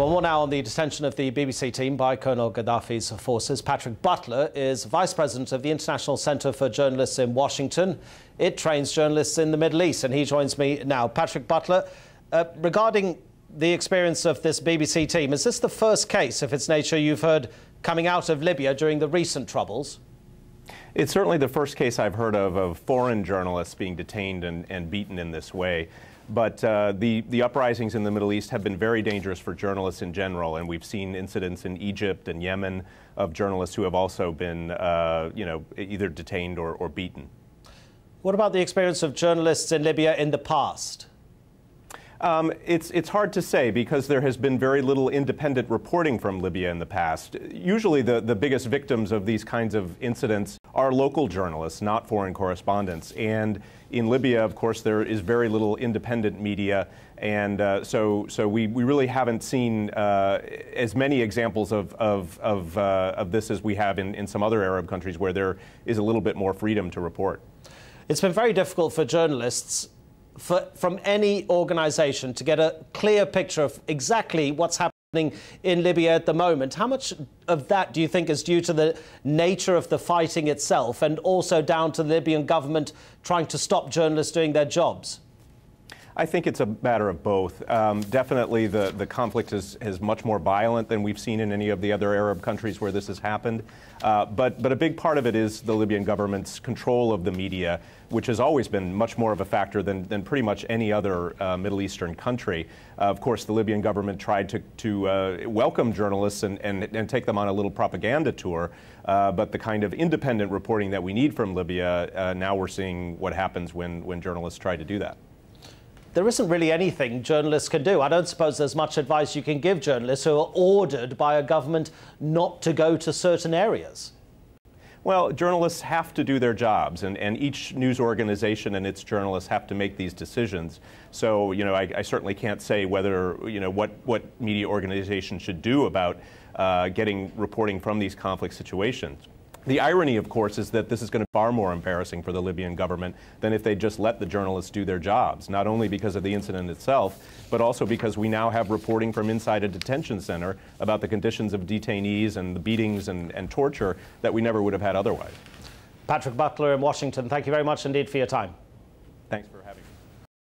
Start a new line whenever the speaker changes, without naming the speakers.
Well, more now on the detention of the BBC team by Colonel Gaddafi's forces. Patrick Butler is Vice President of the International Centre for Journalists in Washington. It trains journalists in the Middle East, and he joins me now. Patrick Butler, regarding the experience of this BBC team, is this the first case of its nature you've heard coming out of Libya during the recent troubles?
It's certainly the first case I've heard of foreign journalists being detained and beaten in this way. But the uprisings in the Middle East have been very dangerous for journalists in general, and we've seen incidents in Egypt and Yemen of journalists who have also been, either detained or beaten.
What about the experience of journalists in Libya in the past?
It's hard to say because there has been very little independent reporting from Libya in the past. Usually the biggest victims of these kinds of incidents are local journalists, not foreign correspondents. And in Libya, of course, there is very little independent media. And so we really haven't seen as many examples of this as we have in some other Arab countries where there is a little bit more freedom to report.
It's been very difficult for journalists from any organisation to get a clear picture of exactly what's happening in Libya at the moment. How much of that do you think is due to the nature of the fighting itself and also down to the Libyan government trying to stop journalists doing their jobs?
I think it's a matter of both. Definitely the conflict is much more violent than we've seen in any of the other Arab countries where this has happened. But a big part of it is the Libyan government's control of the media, which has always been much more of a factor than pretty much any other Middle Eastern country. Of course, the Libyan government tried to welcome journalists and take them on a little propaganda tour. But the kind of independent reporting that we need from Libya, now we're seeing what happens when journalists try to do that.
There isn't really anything journalists can do. I don't suppose there's much advice you can give journalists who are ordered by a government not to go to certain areas.
Well, journalists have to do their jobs, and each news organization and its journalists have to make these decisions. So, I certainly can't say whether, what media organization should do about getting reporting from these conflict situations. The irony, of course, is that this is going to be far more embarrassing for the Libyan government than if they just let the journalists do their jobs, not only because of the incident itself, but also because we now have reporting from inside a detention center about the conditions of detainees and the beatings and torture that we never would have had otherwise.
Patrick Butler in Washington, thank you very much indeed for your time.
Thanks for having me.